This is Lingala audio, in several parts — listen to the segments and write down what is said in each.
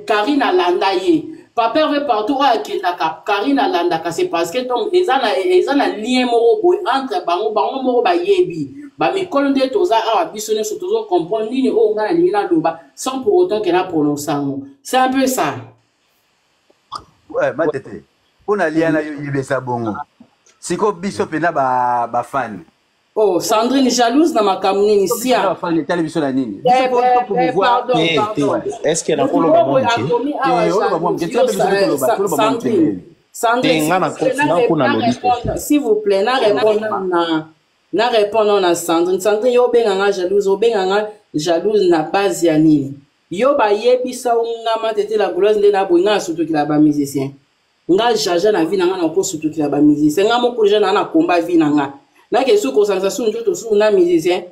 Karine Alandaye. Papa veut partout Karine Alandaka, c'est parce que donc ils ont un lien entre bango moro ba yebi. Ba mi kolonde toza a bisonné sur toujours comprendre ni o ngana ni na loba sans pour autant qu'elle a prononcé. C'est un peu ça. Ouais, matete. On a lien na yebe sa bongo. Siko biso pena ba fan. Oh, Sandrine jalouse na makamuni ici. Fan télévision na nini. Pardon. Est-ce qu'elle a s'il vous plaît, na répondre na Sandrine. Sandrine yo benganga jalouse na base ya nini. Yo ba yebisa unga matete la gouloise nde na boinga surtout ki la ba musicien. Nga jaja na vie nanga na ko surtout ki la ba musicien. Nga mo ko jeune na combat vie nanga. Na ke sou concentration njoto sou na musicien.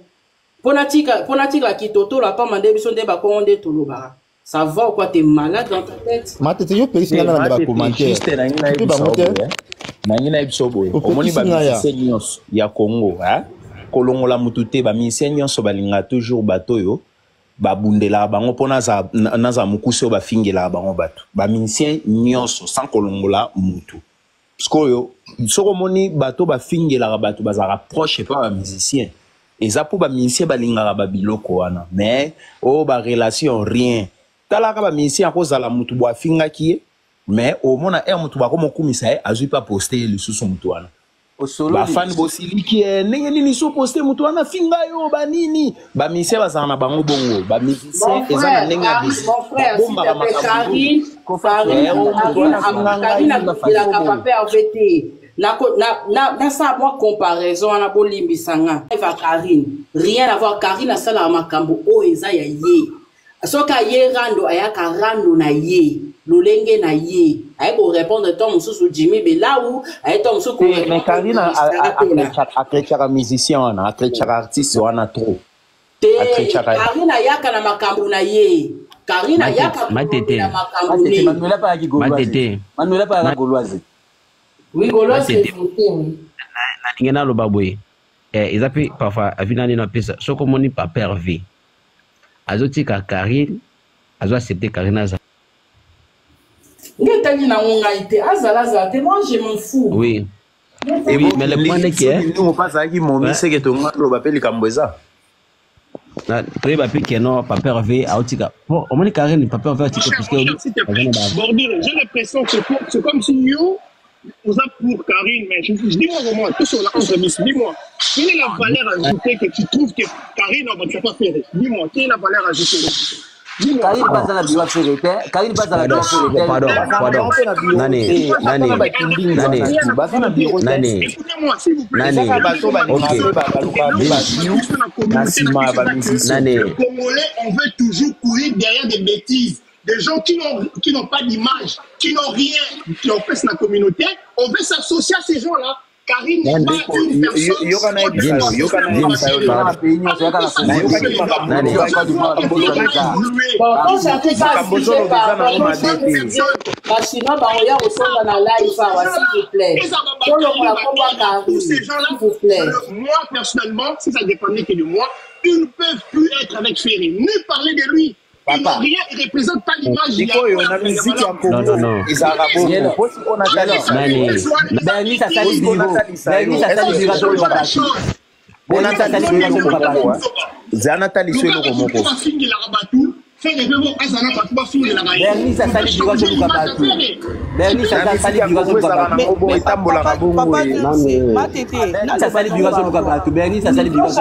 Ponatika la kitoto la pas mandé biso nde ba ko nde toloba. Ça va ou quoi, t'es malade dans ta tête? Matete yo pays na na ba commentaire. Tu ba moteur. Nangina ebisobo. Omoni ba musicien nyonso ya Congo, hein? Kolongola mutute ba musicien nyonso balinga toujours bato yo. Babundela bango pona za mukuse ba fingela bango bato. Ba musicien nyonso sans kolongola mutu. Skoyo, soko moni bato ba fingela bato bazara proche pas ba musicien. Et ça pour ba musicien balinga ba biloko wana. Mais ba relation rien. Talaka ba musicien a cause la mutu bo finga ki mais au mona mutu ba ko mokumisa azui pas poster le sous son mutu wana. Ba fan bosili ki ndenge nini so poster mutu wana finga yo ba nini ba musicien bazana na bango bongo ba musicien ezana ndenge ya bisi bomba ba Karine na ça moi comparaison na bolimbisanga eva Karine rien à voir. Karine ça la makambo o eza ya ye soka ye rando ayaka rando na ye lolenge na ye ay ko répondre ton mususu Jimmy be là où ay ton mususu mais Karine a créé musicien wana a créé artiste wana trop Karine ayaka na makambo na ye Karine ayaka matete Manuela pa ki goloise Manuela pa ka goloise oui goloise na ngena lo baboy ezapi parfois avinani na pesa soko moni papa Hervé azotika Karine azo accepter Karine aza ngetani na ngongaite azala te moi je m'en fous oui oui mais le point est que nous pas ça qui mon c'est que tout le bapeli kamboza na toi bapi que non papa Hervé aotika bon au moins Karine papa Hervé aotika parce que Bordure j'ai l'impression que c'est comme si nous on a pour Karine, mais je dis-moi comment, tout sur la entremise, dis-moi, quelle est la valeur ajoutée que tu trouves que Karine tu vas pas faire? Dis-moi, quelle est la valeur ajoutée? Karine passe à la biosphère, Karine passe à la biosphère. Pardon. Nani. Écoutez-moi, s'il vous plaît. Les Congolais, on veut toujours courir derrière des bêtises. Des gens qui n'ont pas d'image, qui n'ont rien, qui ont fait la communauté, on veut s'associer à ces gens-là. Karine n'est pas une personne. Moi, personnellement, si ça dépendait que de moi, ils ne peuvent plus être avec Ferry, ni parler de lui. Papa, il ne représente pas l'image. Non. Faire des bébés Azana pas pas finir la raille. Bernie ça sali du gâteau du Kabatu. Bernie ça sali du gâteau du Kabatu. Ça sali du gâteau du Kabatu. Bernie ça sali du gâteau du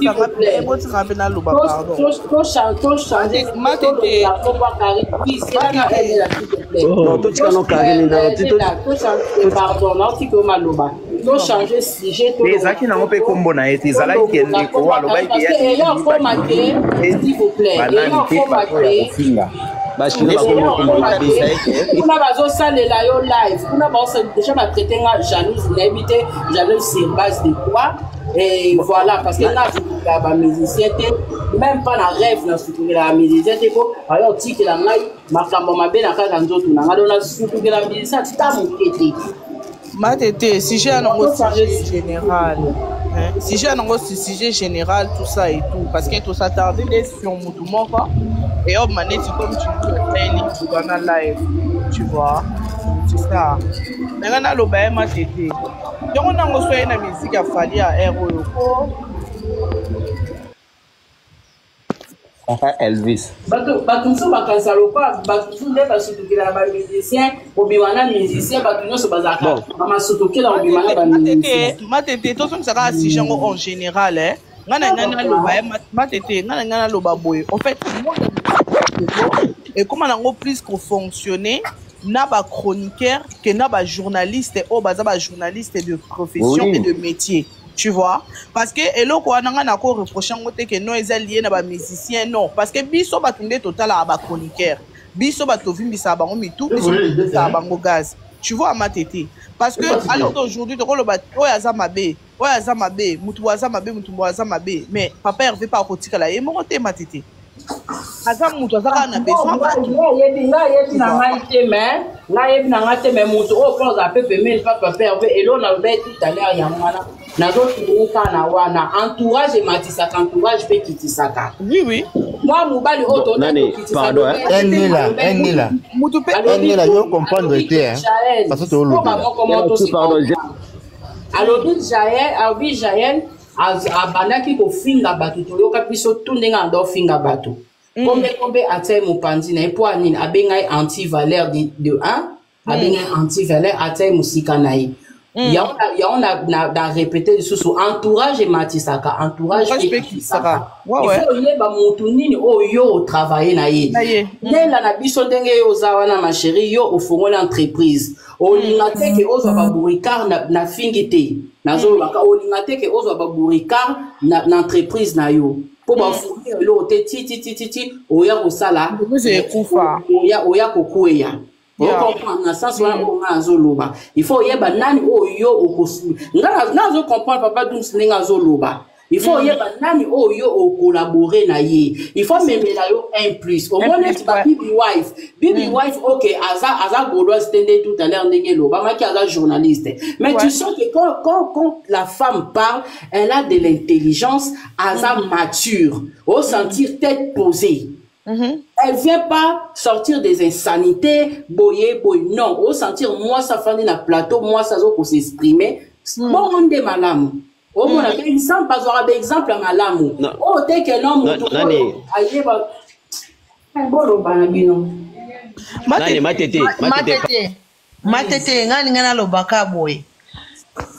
Kabatu. faut changer sujet tout ezaki na ngope kombo na ete ezala ikende ko aloba ike ya s'il vous plaît kuna bazosalela yo live kuna déjà batraité nga jalouse nayebi jalouse sur base de quoi et voilà parce que là ba musicien même pas na rêve na soutenir la musicien ko alors tikela ngai makambo mabe na kaka nzoto na ngalo na soutenir la musicien tita mokete Matete, sujet à notre général. Sujet non c'est sujet général tout ça et tout parce que tout ça tardé sur tout monde quoi et hop mané c'est comme tu dis dans la live tu vois c'est ça mais on a le bain ma tété donc on a reçu une musique à Fally à Aero Elvis batumso bakazalo kwa batumso nde basutukila ba musicien obiwana musicien batunyo bazaka amasutukila obiwana ba musicien matete to son saka si jango en général ngana loba matete ngana loba boy en fait et comment nango plus qu'on fonctionner na ba chroniqueur que na ba journaliste o baza ba journaliste de profession et de métier. Tu vois, parce que eloko wana na ko reprocher ngote que non eza lié na ba musicien non parce que biso batunde total à ba chroniqueur biso batovimbisa bango mitu biso sa bango gaz tu vois matete parce que alors aujourd'hui to lo ba oyaza mabe mutu waza mabe mais papa Hervé pas kotika la e monte matete aza mutu azaka na besoin yebi na ngai te mais mutu o pense à peu mais papa Hervé et l'on a le tout à l'heure ya mwana nazo tunika na wana entourage matisaka entourage pe kitisaka oui moi mobali o to pardon Engila yo comprendre te parce que to lo alors Jaël abanaki kofinga bato toyoka biso tundenga ndo finga bato kombe atay mopanzi na po anini abengai anti-valeur de 1 abengai anti-valeur atay musika na ye ya on a répété sous entourage et matisaka entourage et kisaka il faut yeba mutu nini oyo travailler na ye nela na biso ndenge yo zawana ma chérie yo ofongola entreprise olinga te ke ozwa ba burikar na fingite nazo baka olinga te ke ozwa ba burikar na entreprise na yo po ba fournir lo te ti oya kosala oya kokuya il faut yeba nani oyo okosu nazo comprendre papa Dums ninga zoloba il faut yeba nani oyo collaborer na ye il faut même la yo 1+ au moins Bibi wife OK aza gauloise tendé tout à l'heure ndenge loba maki aza journaliste mais tu sens que quand la femme parle elle a de l'intelligence aza mature au sentir tête posée. Elle vient pas sortir des insanités, boyer, non. Au sentir, moi, ça fait dans plateau, moi, ça doit s'exprimer. Bon, on est malade. Au moins, il semble pas avoir d'exemple à malade. Oh, t'es qu'un homme, Matete, ngana lobaka boy.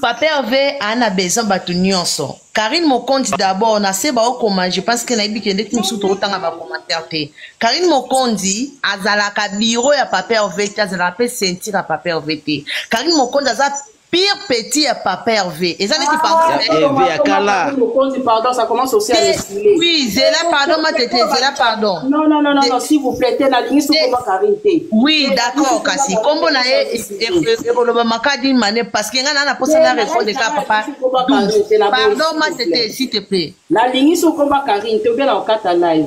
Papa Hervé a besoin de nyonso. Karine Mokondi d'abord, na seba o comment je pense que na ibi kende tout sous autant ba commentaire te. Karine Mokondi azalaka bureau ya Papa Hervé, azala pe sentir à Papa Hervé te. Karine Mokondi aza pire petit à Papa Hervé. Et ça n'est pas Hervé à Kala. Pardon, ça commence aussi à respirer. Oui, Zéla pardon Matete, Zéla pardon. Non, s'il vous plaît, t'es la ligne sur comment Karine te. Oui, d'accord, kasi. Kombo na e koloba makadi mané parce que ngana na posa na répondre ka papa. Pardon Matete, s'il te plaît. La ligne sur comment Karine te bien en kata live.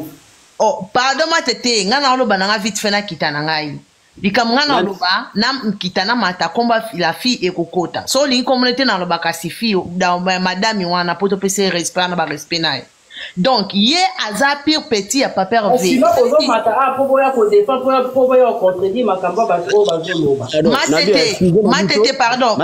Oh, pardon Matete, ngana loba na vite fait na kitana ngai. Likamngana loba na kitana mata komba la fille ekokota. So li communauté na loba kasi fille da madame wana poto pese respect na ba respect na. Donc ye aza pire petit à Papa Hervé. Sinon ozo mata popo ya ko défendre popo ya contredire makamba ba trop ba zoloba. Matete pardon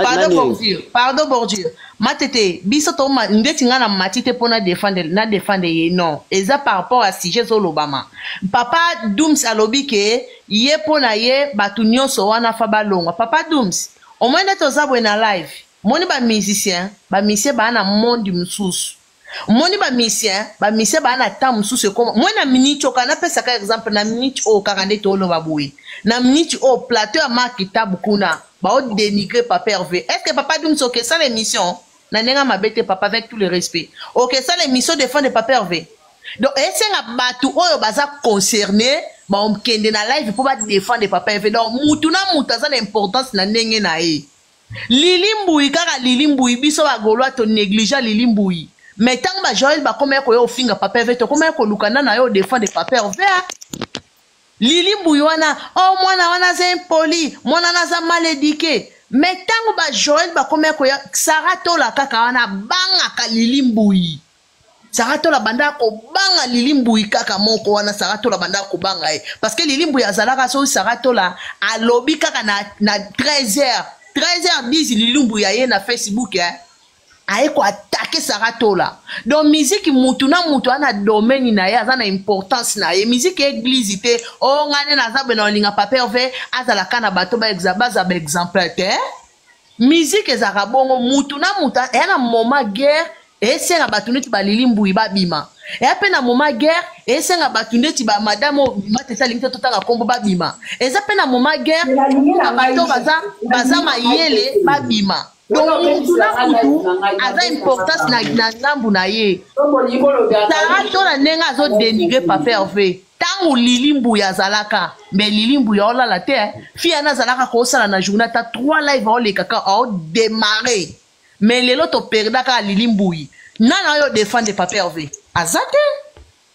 Bourdieu. Matete biso to ndeti ngana matite pona défendre ye non. Eza par rapport à sujet zolobama. Papa Dums alobi ke ye pona ye batu nyonso wana fa balonga. Papa Dums au moins neto zabwe na live. Moni ba musicien ba na monde mususu. Moni ba musicien ba na temps mususu comme moi na minute okana pesa ka exemple na minute o 40 tolo baboui. Na minute o plateau à makita bukuna ba o dénigrer Papa Hervé. Est-ce que Papa Dums OK ça l'émission na nenga mabete papa avec tout le respect. OK ça l'émission défend de Papa Hervé. Donc est-ce que batu oyo baza concerné ba on kende na live pour ba défendre Papa Hervé. Donc mutuna mutaza l'importance na ndenge na e. Lilimboui kaka lilimboui biso ba goloa to négliger lilimboui. Mais tant que Joël va comme au finger Papa Hervé, to comme ko lukana na yo défendre Papa Hervé. Lili Mbouyoana, oh mwana wana c'est impoli, mwana na za mal éduqué. mais tango ba Joël ba komé ko ya Sarato la kaka wana banga ka Lilimbui Sarato la banda ko banga Lilimbui kaka moko wana Sarato la banda ko banga parce que Lilimbui azalaka so Sarato la alobi kaka na 13h10 Lilimbui ya na Facebook aye ko attaquer Sarato la donc musique mutu na mutu ana domaine na ye azana importance na ye musique église te o ngane na zabe na linga papier ve azala kana bato ba exemple te musique ezaka bongo mutu na mutu na moment guerre esenga bato neti balilimbu babima pe na moment guerre esenga bato neti ba madame matesa limite totanga kombo babima eza pe na moment guerre bato baza mayele babima donc mutu na mutu aza importance na ngambu na ye Sarato na ndenge azo dénigrer Papa Hervé tango Lilimbu ya zalaka mais Lilimbu ya olala te fia na zalaka ko sala na journée ta 3 live o le kaka o démarrer mais lelo to perdaka Lilimbu nana yo défendre Papa Hervé azate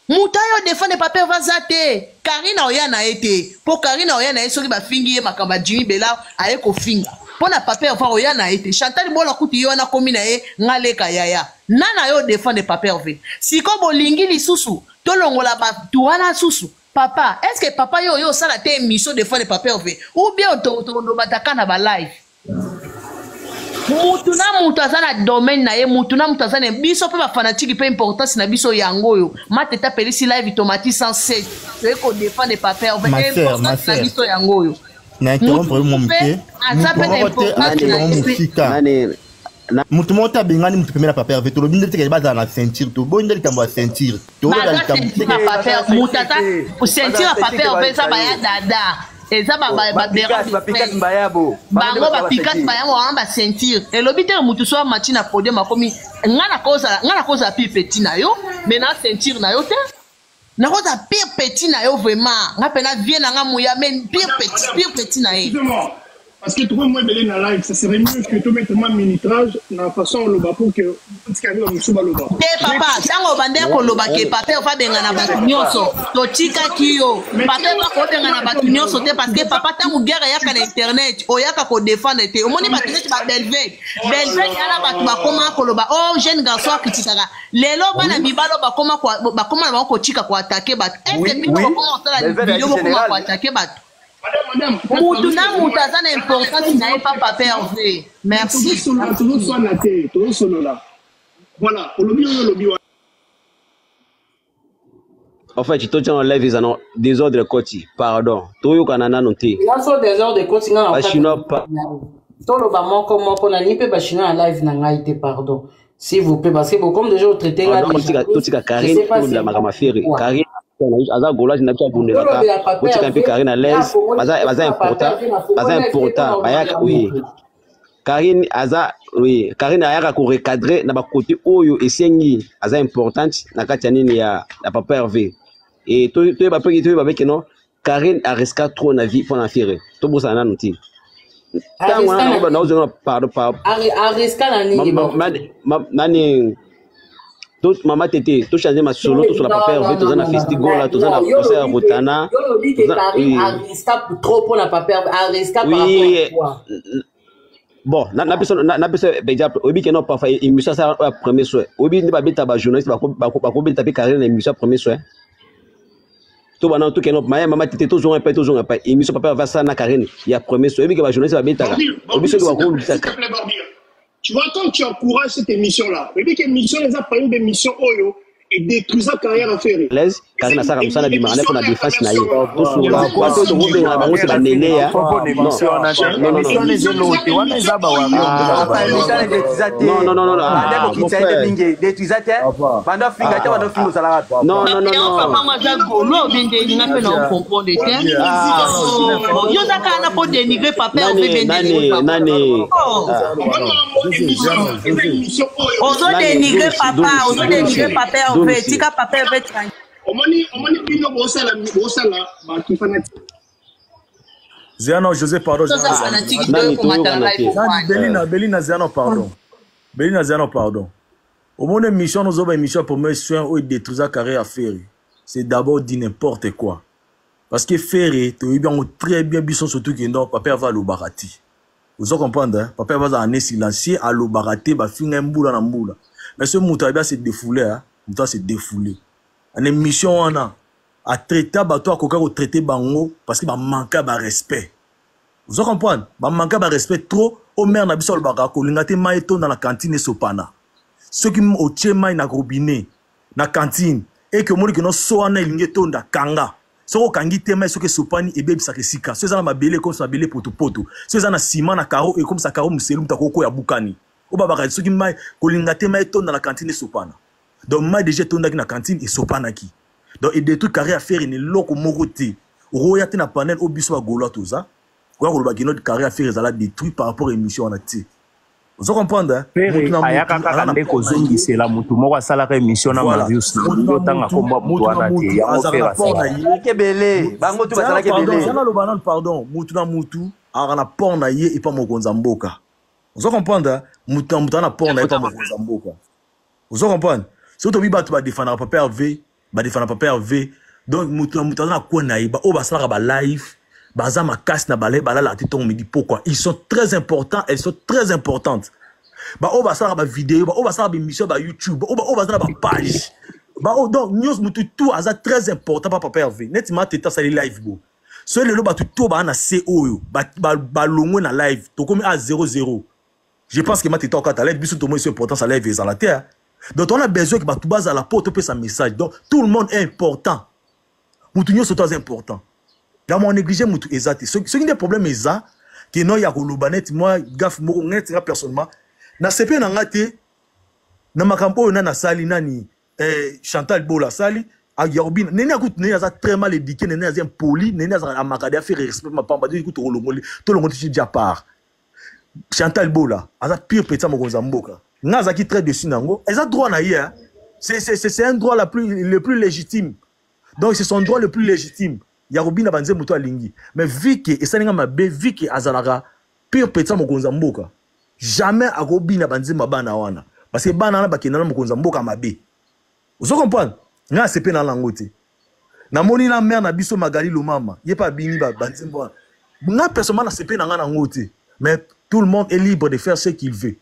muta yo défendre Papa Hervé azate Karina oyana ete po Karina oyana soki ba fingi ye makamba Jimmy Bela aye ko finga pona Papa Hervé oyana ete Chantal bola kuti yo na komina ye ngaleka yaya nana yo défendre Papa Hervé siko bolingi lisusu tolongola ba tuana susu papa est-ce que papa yo sala te émission défendre Papa Hervé ou bien to bataka na ba live mutu na mutu azana domaine na ye mutu na mutu azana biso pe ba fanatique pe importance na biso yango yo mateta pelisi live tomati 107 c'est ko défendre Papa Hervé importance na biso yango yo na interrompre mon pied mutu mota bengani mutu pemela Papa Hervé to lobinde te baza na ceinture to bonde likambo ya ceinture to la mutata ceinture Papa Hervé za ba ya dada eza ba pikas bayabo bango ba pikas bayabo amba ceinture elobite mutu so mati na podium akomi ngana koza pi petit na yo mais na ceinture na yo te na koza pire petit na yo vraiment ngapena vie na ngamuya mais pire petit na ye parce que tout le monde est dans live, ça serait mieux que tu mettes un minitrage dans la façon loba pour que tu arrives à musuba loba. Papa, tango bande ko loba ke Papa va benga na batu nyonso. To tika kiyo. Papa va ko benga na batu nyonso te parce que papa tango guerre ya kana internet, o yaka ko défendre te. O moni batu net ba belve. Belve ya na batu ba koma ko loba. Oh jeune garçon akitikaka. Lelo bana mibalo ba koma ko tika ko attaquer batu. Est-ce que tu comment ça la vidéo ko attaquer batu? Madame, mutu na mutu aza na importance na ye Papa Hervé. Merci. Toujours soit na te, toujours solo là. Voilà, au lobby. En fait, tu te en live, ils ont désordre côté. Pardon. Tu as un nanan noté. Là, sur désordre côté, non. Pas chinois pas. Tout le bas mon na ni pe ba chinois en live na ngaite pardon. S'il vous plaît parce que comme déjà traité là. Tout tika Karine pour la makama feri. Karine aza golage na pia bundela ka botika mpe Karine à l'aise baza important bayaka oui Karine aza oui Karine ayaka ko recadrer na ba côté oyo esengi aza importante na kati ya nini ya Papa Hervé et to ba pe to ba beke non Karine a risqué trop na vie pour en faire to bosa na nuti tango na ba na ozo pardon a risqué na nini nani tout maman tété tout changer ma solo tout sur la Papa Hervé tout dans festival là tout dans concert Rotana trop pour la Papa Hervé a risqué par rapport bon na personne exemple obi que non parfois émission ça premier soir obi ne pas beta ba journaliste ba ko beta pe carrière émission premier soir tout bana tout que non maman tété toujours un peu émission Papa Hervé ça na carrière il y a premier soir obi que ba journaliste ba beta obi se doit ko tu vois, quand tu encourages cette émission-là, mais que l'émission, les a pas eu d'émission Oyo et détruit sa carrière à faire. L'aise, car il a ça comme ça, il m'a pour la défense. Non, tika Papa Hervé tranquille. Zéano José pardon. Belina Zéano pardon. Belina Zéano pardon. Au moment de mission nous avons une mission pour me soin où il détruit sa carrière à faire. C'est d'abord dit n'importe quoi. Parce que faire tu es bien très bien bisson surtout que non Papa Hervé le barati. Vous comprenez, hein? Papa va en silencieux, à l'eau baraté, va finir un boula na boula. Mais ce mouton bien se défouler, hein? Mouton se défouler. En émission, on a traité, bateau, à coca, au traité bango, parce qu'il va manquer de respect. Vous comprenez? Va manquer de respect trop, au maire n'a pas le barako, l'ingate maïton dans la cantine et sopana. Ceux qui m'ont au maï na robinet, na cantine, et que moi, qui n'ont soana, l'ingeton da kanga. Soko kangi tema soke sopani ebe bisaka sika. Ceux za mabele comme ça mabele poto poto. Ceux za na ciment na karo et comme ça karo muselu mtakoko ya bukani. Oba baka soki mai kolinga tema eton dans la cantine sopana. Donc mai déjà tonda ki na cantine et sopana ki. Donc et des trucs carré à faire ni loko moroté. Roya te na panel obiso ba golo toza. Kwa ko ba kino carré à faire ezala détruit par rapport à émission na ti. Vous comprenez hein? Ayaka kande kozongi c'est la mutu moko sala ka émission na Marius tanga komba mutu wana te ya opéra ça kebele bango tu basala kebele sana lo banane pardon mutu na mutu arana port na ye et pas mokonza mboka. Vous comprenez mutu na port na ye pas mokonza mboka. Vous comprenez surtout bi batu ba défendre papa Hervé ba défendre papa Hervé donc mutu na ko na ye ba o basala ba live baza makas na balé balala titon me dit pourquoi ils sont très importants, elles sont très importantes. Ba o basala ba vidéo ba o basala ba émission ba YouTube o basala ba page ba o donc news mutu tout aza très important papa Hervé netima teta sali live bo so le lo ba tout ba na CO ba longo na live to comme à 00 je pense que ma teta ka ta live biso to mo c'est important ça live est à la terre donc on a besoin que ba tout base à la porte peut sa message donc tout le monde est important mutu news c'est important. Dans mon négligé mutu ezati ce qui est problème eza que non ya kolobanet moi gaf mo net personnellement na sepe na ngate na makambo na sali nani Chantal Bola sali a Yarbin nene akut nene aza très mal éduqué nene aza impoli nene aza amakade a faire respect ma pamba dit écoute rolongoli to longo ti dia part Chantal Bola aza pire petit mokonza mboka ngaza ki très dessus nango eza droit na hier c'est un droit le plus légitime donc c'est son droit le plus légitime. Yarobina banze muto alingi mais vu que esalinga mabe vu que azalaka pire petit mokonza mboka jamais akobina banze mabana wana parce que bana na bakena na mokonza mboka mabe. Vous comprenez nga sepe na langote na moni na mère na biso Magali Lomama ye pa bini ba banze mboka nga personnellement na sepe na nga na ngote mais tout le monde est libre de faire ce qu'il veut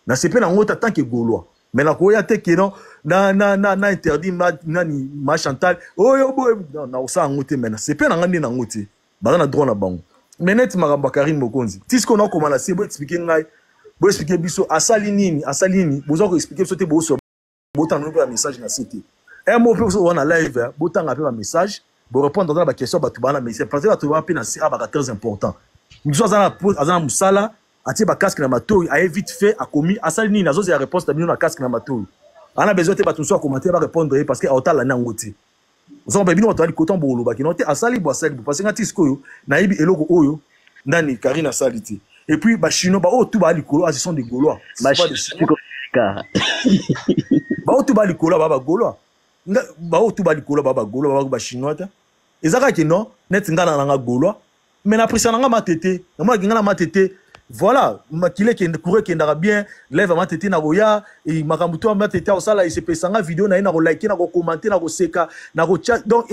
na sepe na ngota tant que gaulois mais la koya te que non na interdit ma Chantal oh yo boy na osa ngote mais na sepe na ngandi na ngote ba na droit na bango mais net magamba Karim Mokonzi tisko na komala se bo expliquer ngai bo expliquer biso asali nini bozo ko expliquer sote bo so botanga pe message na cité un mot pe so na live botanga pe message bo répondre dans la question ba tubana mais c'est parce que ba tubana pe na c'est très important nous sommes à musala atie ba casque na matoi a vite fait a commis asali nini nazo ya réponse tabino na casque na matoi ana besoin te ba tout so commenter ba répondre parce que autant la ngoti nous bino to ali koton bolo ba kinote asali bo asali parce que ngati skoyo na yibi eloko oyo nani Karina saliti et puis ba chino ba o tout ba likolo ce sont des gaulois ba o tout ba likolo ba gaulois ba o tout ba likolo ba gaulois ba chinois ta ezaka ki non net ngana na nga gaulois mais na pression nga matete na moi ngana matete voilà makile qui courait qui ndara bien lève matete na boya et makambuto matete au sala il se pesanga vidéo na ina ko like na ko commenter na ko seka na ko chat donc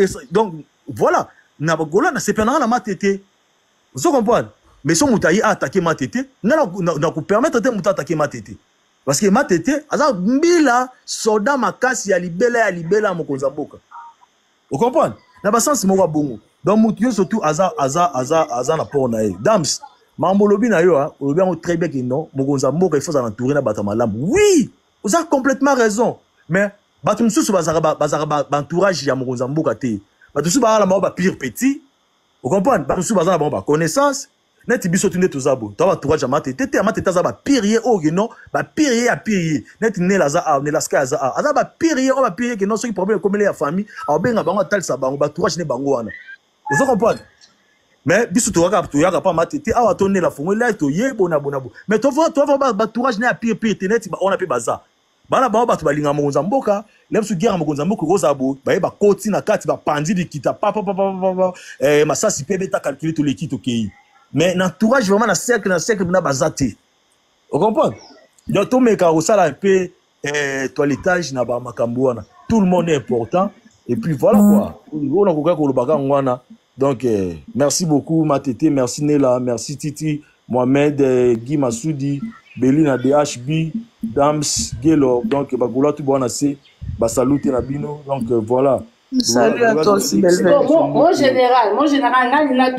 voilà na gaulois na se penanga na matete vous comprenez mais son mutayi a attaqué matete na ko permettre de muta attaquer matete parce que matete aza mbila soda makasi ya libela mokonza mboka vous comprenez na ba sens mo wa bongo donc mutu surtout aza na port na e dams Mambolobi na yo, on bien très bien que non, mokonza mboka il faut s'entourer na bata malam. Oui, vous avez complètement raison. Mais batu msusu bazara entourage ya mokonza mboka te. Batu su ba la ba pire petit. Vous comprenez? Batu su bazara ba connaissance. Net biso tunde tozabo. To ba entourage matete te matete za ba pire o non, ba pire ya pire. Net ne la za ne la ska za a ba pire o ba pire que non ce qui problème comme les famille, a benga bango tal sa bango ba entourage ne bango wana. Vous comprenez? Mais biso to yaka pas matete awa to ne la fongo là to ye bona mais to va ba entourage ne a pire net ba on a pe baza bana ba ba to balinga mokonza mboka lemsu guerre mokonza mboka kozabo ba koti na kati ba pandi dikita pa masasi pe beta calculer tout l'équipe OK mais l'entourage vraiment na cercle na bazate vous comprenez donc to meka osala un peu toilettage na ba makambo wana tout le monde est important et puis voilà quoi on a koka ko lobaka ngwana. Donc, merci beaucoup, Matete, merci Nela, merci Titi. Mohamed, Guy Massoudi, Belina DHB, Dams, Gelo, donc Bagoula tout bon assez, Basaluté Nabino, donc voilà. Salut à toi aussi, belle. Mon général, nani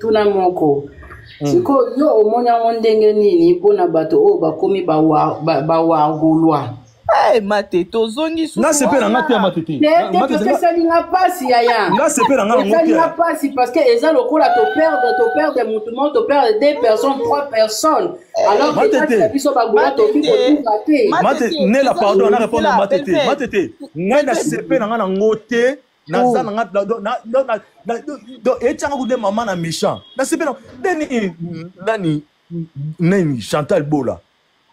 tout na moko. Siko yo omona ndenge nini pona bato o bakomi ba golwa. Eh mate tozongi su. Na sepe na ngati ya matete. Te salinga pasi yaya. Na sepe na ngati. Salinga pasi parce que eza lokola to perdre mutumo to perdre 2 personnes 3 personnes. Alors que biso ba golwa to fi ko raté. Mate ne la pardon na répondre à matete. Matete. Ngai na sepe na ngana ngote. Naza na etanga kude mama na méchant na sepena nani Chantal Bola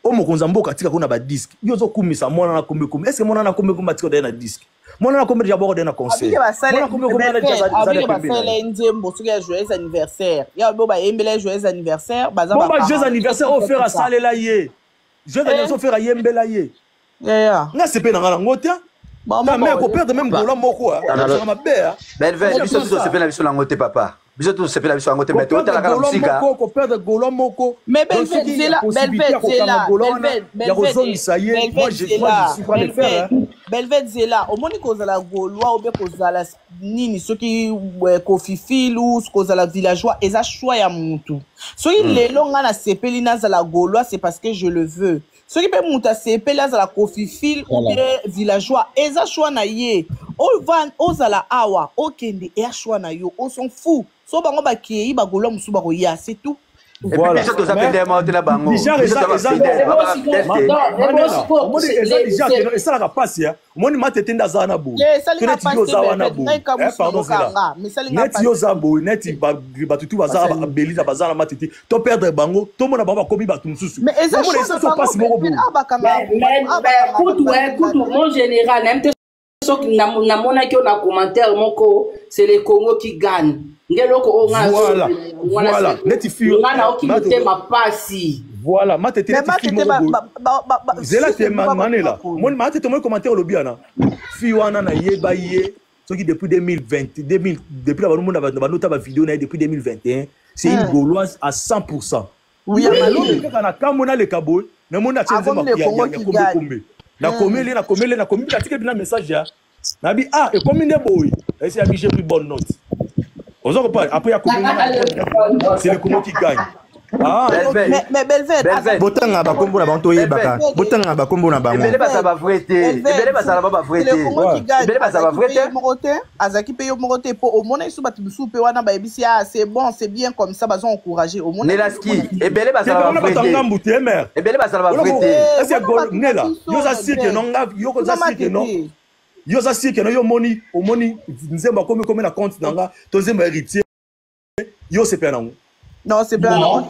o mokonza mboka tika kuna ba disque yo zo kumisa mwana na kombe est-ce que mwana na kombe tika de na disque mwana na kombe déjà bord de na concert mwana na kombe na déjà nzembo soki ya joyeux anniversaire ya bo ba yembela joyeux anniversaire baza ba joyeux anniversaire o faire salela ye joyeux anniversaire faire yembela ye ya na sepena ngana ngota mais ko perdre même gola moko ça ma belle Belvet biso tout se fait la biso la ngote papa biso tout se fait la biso la ngote mais tout la kala musika ko perdre gola moko mais Belvet c'est là ya kozongi ça y est moi je suis prêt à le faire Belvet c'est là au moni kozala golwa ou bien kozala nini soki Kofi Filu kozala villageois eza choix ya mutu soki lelo nga na sepeli nazala golwa c'est parce que je le veux. Ce qui peut monter c'est là la Kofi Fil ou bien villageois eza choix na ye o van ozala awa okende e choix na yo on s'en fout so bango ba ki ba golo musu ba ya c'est tout voilà ça tous appelle des morts la bango ça la passe ya moni matete ndaza na bo net yo za wana bo pardon ça net yo za bo net ba tutu bazara ba beliza bazara matete to perdre bango to mona bango kobi ba tumususu mais ça passe moko bo écoute mon général même so na mona ki na commentaire moko c'est le Congo qui gagne ngeloko o nga voilà netifio ngana okimite mapasi voilà matete netifio zela te manela mon matete mo commentaire lobiana fi wana na yeba ye soki depuis 2020 depuis la monde ba nota ba vidéo na depuis 2021 c'est une gauloise à 100%. Oui alors kana kamona le kabo na mona chenze makia na komele na tika bina message ya na bi et comme ne boy et c'est j'ai pris bonne note on se reparle après ya komele c'est le Congo qui gagne mais Belvet botanga ba kombo na banto yebaka botanga ba kombo na bango ebele basa ba vrete ebele basa ba vrete ebele basa ba vrete morote azaki pe yo morote po au mona isu batu bisu pe wana ba ebisi c'est bon c'est bien comme ça bazon encourager au mona nelaski ebele basa ba vrete ebele basa ba vrete est-ce que nela yo za sike non yo ko za sike non yo za sike non yo moni au moni nzemba comme na compte nanga to nzemba héritier yo c'est pas non. Non, c'est pas non,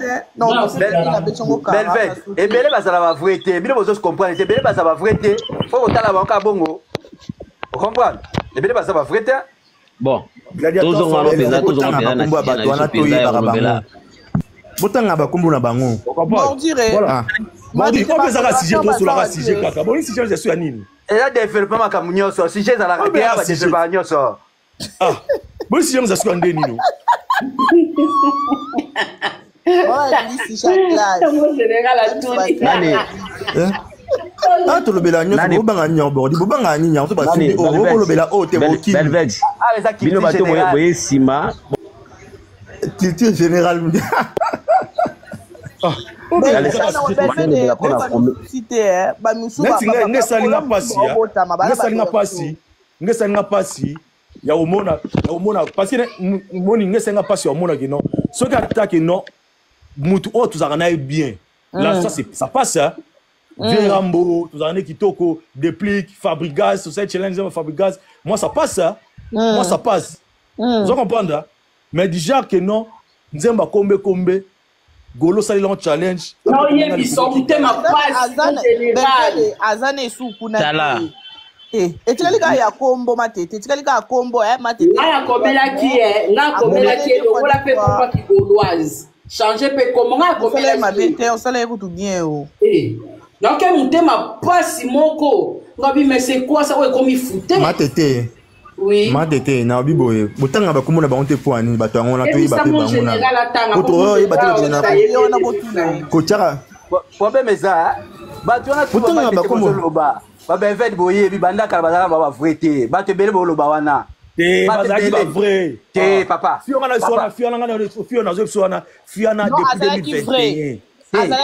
Belvet. Et belé ba ça va vrete. Bino bozo se comprendre. Et belé ba ça va vrete. Faut que tala banka bongo. Vous comprenez? Et belé ba ça va vrete. Bon. Tozo ngalo peza na batwana to yeba bango. Botanga ba kombo na bango. On dirait. Voilà. Bon, dit on peza ka sujet to sur la sujet kaka. Bon, si je suis anine. Et là développement ma kamunyo so sujet za la rabia ba développement nyoso. Ah. Bon, si je suis andé nino. Ah, tu le bela nyoso bobanga nyombo, di bobanga nyinya, to ba sindi o lobela o te boki. Belvet. Ah, ça qui bino bato boye sima. Culture générale. Ah. Ngesalinga pasi ya omona parce que moni ngesenga pasi ya omona que non ce qui attaque non mutu o tuzaka na bien là ça passe hein Vérambo tuzana kitoko déplique Fabrigas society challenge Fabrigas moi ça passe hein moi ça passe vous comprenez mais déjà que non nzemba kombe golo sali long challenge non yebi so mutema passe azane su kuna etikali ka ya kombo matete etikali ka kombo matete aya komela ki nga komela ki lokola pe komba ki gauloise changer pe kombo nga komela ki mabete on sala ekutu bien o donc mutema pasi moko ngabi mais c'est quoi ça ouais comme il foutait matete Oui. Matete na biboye. Botanga ba komona ba onte poani ba to ngona to ba pe ba ngona. Autre ba te général. Kochara. Problème ça. Ba to na botanga ba komo. Ba Belved boye bi banda kala bazala ba vrete. Ba te bele bolo ba wana. Te bazaki ba vrai. Te papa. Fiona na sona Fiona na Fiona zo sona Fiona depuis 2021. Oui, Belved,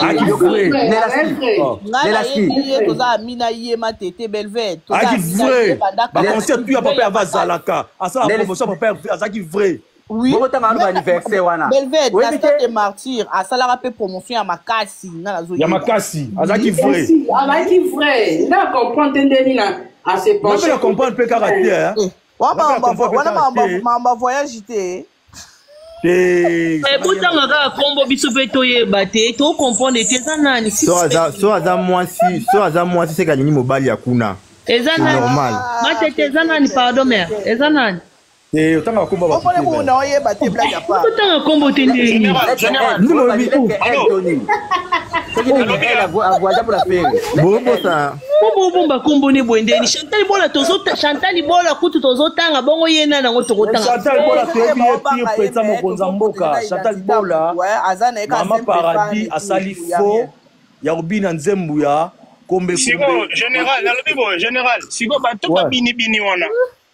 la stade de martyr, à Salara peut promotion à Makassi. Ya Makassi, Azaki vrai. Azaki vrai. Là, comprendre Tendénina à ses penchants. Je comprendre peu caractère. On va voyager. Botanga ka kombo biso pe toyeba te to comprendre te eza nani so aza mwasi se kalingi mobali ya kuna eza nani normal matete eza nani pardon mère eza nani otanga kombo ba na oyeba te blague apa otanga kombo te ndeni bomba kombo ne bwendeni Chantal Bola kutu tozotanga bongo yena nango tokotanga Chantal Bola toyebi pire pesa mokonza mboka Chantal Bola mama paradis asali fo ya rubina nzembu ya kombe Sigo général nalobi bo général sigo bato ba bini wana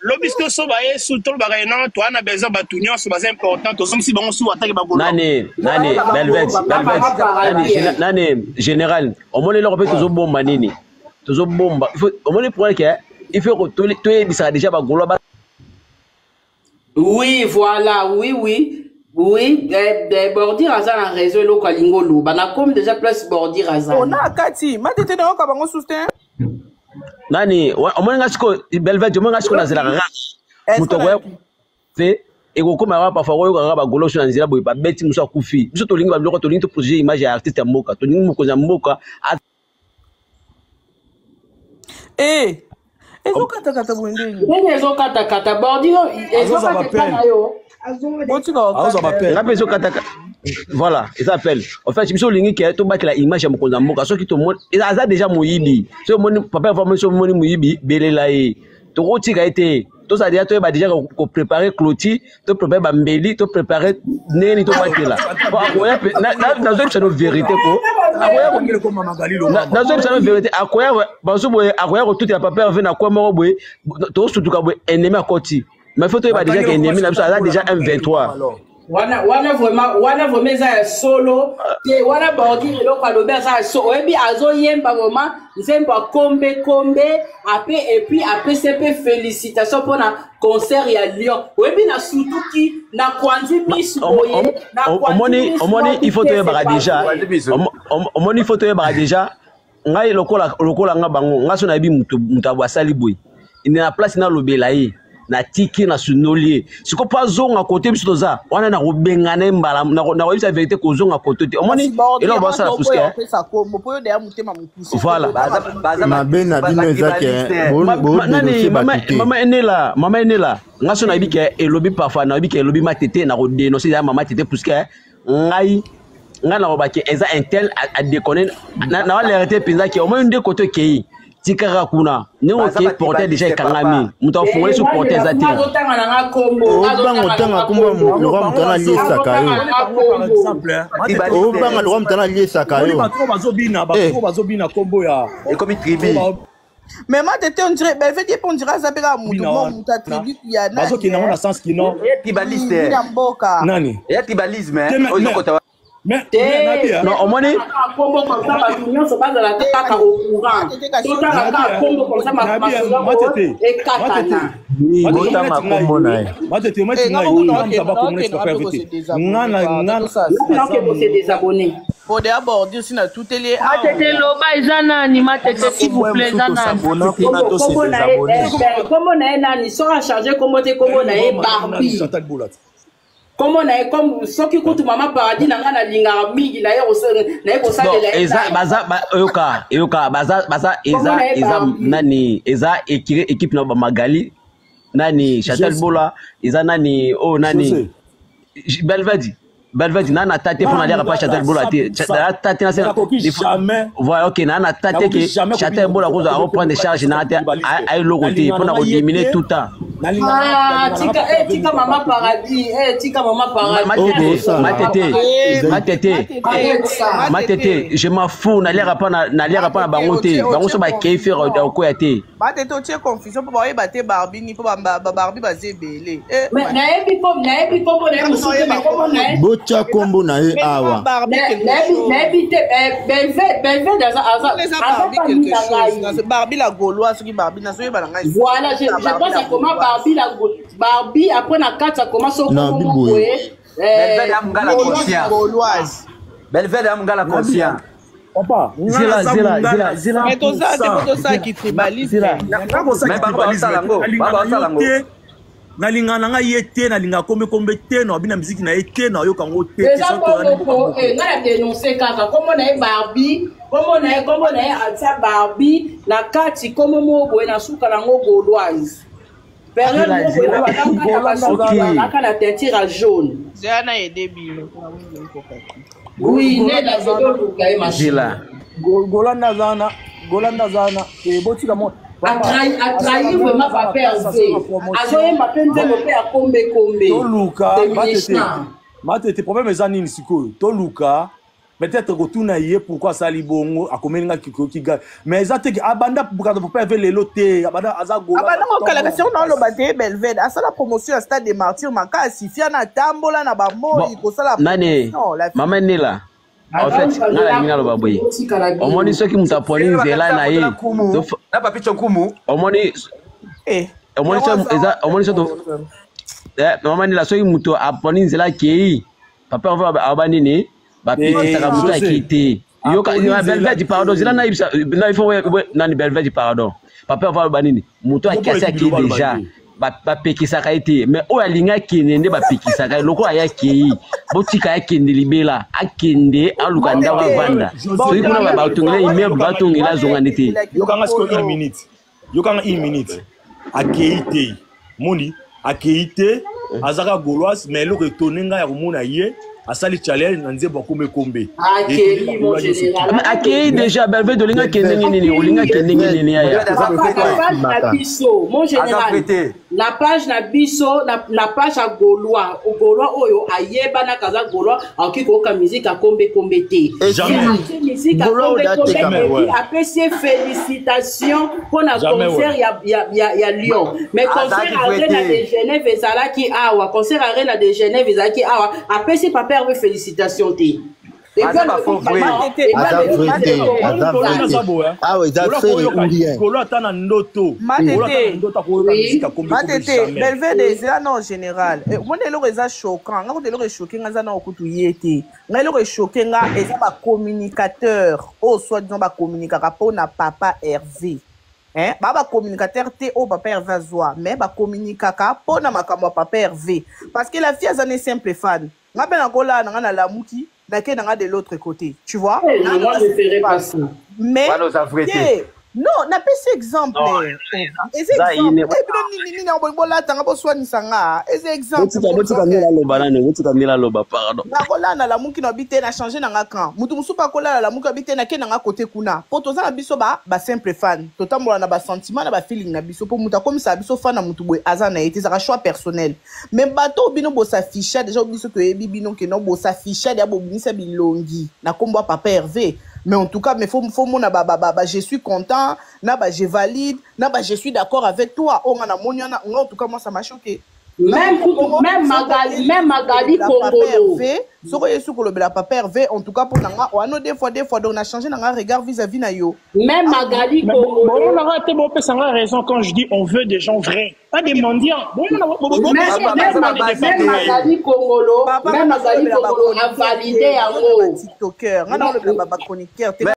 lobisko so ba yesu tol ba na to ana besoin ba tunyo so ba important to somsi bango su attaque ba golo nani Belved nani général omoni lo repete zo bomba nini tozo bomba omoni pour que il faut que tu ebisa déjà ba golo ba oui voilà oui bordir aza na réseau lo kalingo lo bana comme déjà plus bordir aza on a kati matete na ka bango soutien nani omoni ngashiko Belved omoni ngashiko na zela ra mutoko fe eko koma ba parfois oyo ka ba golo so na nzela boy ba beti muso akufi biso to lingi ba biloko to lingi to projet image ya artiste mboka to lingi mukoza mboka ezokata bwendeni ezokata bordir ezokata yo voilà il s'appelle en fait biso lingi ke to bakela image ya mukoza mboka soki to mon aza déjà moyibi so moni papa information moni moyibi belela ye to kotika ete to ça déjà ko préparer clôture to préparer bambeli to préparer neni to bakela akoya na zo tshano vérité ko akoya ko mama galilo na zo tshano vérité akoya baso boye akoya ko tout ya papa veut na kwa moko boye to sutuka boye ennemi akoti mais faut to déjà que ennemi na biso aza déjà M23 wana vraiment za solo te wana bordir lo kwa lobe za so oyebi azo yemba vraiment nzemba kombe et puis après c'est félicitations pour na concert ya Lyon oyebi na sutuki na kwanzi misu boye na omoni il faut to yeba déjà omoni il faut to yeba déjà ngai lokola nga bango ngaso na yebi mutu abwasali boy ina na place na lobela ye na tiki na sunolier siko pas zonga côté biso toza wana na robengana mbala na koyisa vérité ko zonga côté te omoni elo ba sala puske voilà ma bena bino ezake mama enela ngaso na bike elobi parfois na bike elobi matete na dénoncer ya mama tete puske ngai ngana robaki eza intel a déconner na wala arrêter penza ki au moins de côté kei tikara kuna nengo ke porter déjà kangami muto fongole sur porter zati otanga na kombo otanga kombo le roi mutana liesa kayo par exemple obanga le roi mutana liesa kayo batro bazobina kombo ya comme tribu mais moi t'étais on dirait ben fait on dirait ça pega mutu muta tribu ya na bazo ki na sens ki non tribalisme nani ya tribalisme ozokota mais non omoni kombo comme ça ba union se base la tête ka au courant tout ça kombo comme ça ma et katana ni botanga kombo nae matete ngai ba ko mona pas vite ngana que vous êtes des abonnés pour d'abord dire si na tout télé matete loba ezana ni matete s'il vous plaît ezana kombo nae nani sera chargé kombo te kombo nae Barbie comment na comme soki kutu mama paradis na ngana linga mingi na yeko salela eza baza yoka baza eza nani eza équipe na Magali nani Chantal Bola eza nani nani Belved nana tate pour aller pas Chantal Bola tate na jamais voilà OK nana tate que Chantal Bola ko za reprendre charge na ate ay lokoté pour na diminuer tout temps tika Maman Paradis. Tika Maman Paradis. Ma tété, je m'en fous, n'a l'air pas na bangoté. Bango so ba kéfer au koyate. Ma tété, tu es confusion pour ba battre Barbie ni pour Barbie ba zébélé. Mais naebi comme na Bocha kombo na e awa. Naebi te Belved dans Barbie la gauloise qui Barbie na so ba nga. Voilà, je pense à comment Barbie après na 4 ça commence au Belved a mungala conscient. Belved a mungala conscient. Papa, zila. Mais tout ça, c'est ça qui tribalise. Mais Baba Salango. Nalinga nanga yete nalinga kombe te no abina musique na yete na yo kango te. Déjà pour ngala dénoncer kaka comment na Barbie, comment na atia Barbie na kati comme mo boye na suka na ngo gauloise. Période la teinture jaune. Zana et débile. Oui, né la zone Zila. Golanda zana et boti la montre. A trahi vraiment pas perdu. Azoye mapenze mope ya kombe. Toluka, matete problème ezani nisiko. Toluka, peut-être retourna hier pourquoi ça libongo a komeninga ki ga. Mais ezate ki abanda pour pas faire les lotés, abanda azago. Abanda ko kalakation dans le baté Belved. Asa la promotion à stade des martyrs makasi fia na tambola na bambo ikosala. Nani? Maman Nela. En fait, ngala ngala baboyi. Omoni soki mutaponi nzela na ye. Na papi chonkumu. Omoni so maman Nela soki muto aponi nzela kei. Papa on va abanini. Papi saka muto akite. Yo ka Belved pardon, zila na ibsa na ifo nani Belved pardon. Papa on va abanini. Muto akasi akite déjà. Ba pekisaka ete mais o alinga kende nde ba pekisaka loko ayaki botika yakende libela akende aluka ndawa vanda so ikuna ba batungela immeuble batungela zonga ndete yokanga sko 1 minute akeite moni akeite azaka gauloise mais le retourner ya komona ye asali challenge na nzebo kombe akei déjà Belved dolinga kende nini olinga kende nini ya mon général la page na biso na page à Gaulois oyo ayeba na kaza Gaulois aki ko ka musique a kombe te musique a kombe après ces félicitations pour na concert ya Lyon mais concert arena de Genève ezalaki awa concert arena de Genève ezalaki awa après c'est pas perdre félicitations te Belved ezela non général mona eloko eza choquant nga kote eloko echoke nga eza na okutu ye te nga eloko echoke nga eza bacommunicateur oyo soi-disant bacommunicaka mpona papa Hervé bacommunicateur te oyo papa Hervé azwa mais bacommunicaka mpona makambo ya papa Hervé parce que la fille aza ne simple fan nga mpe nakolaa na nga na lamuki Nake n'a de l'autre côté, tu vois? Moi, je ferais pas ça. Mais non, n'a pas cet exemple. Mais en tout cas, je suis content, je valide, je suis d'accord avec toi. En tout cas, moi, ça m'a choqué. Même Magali Kongolo. La papa Hervé, en tout cas, pour des fois, on a changé notre regard vis-à-vis de yo. Même Magali Kongolo. On a raté raison quand je dis on veut des gens vrais, pas des mendiants. Même Magali Kongolo a validé à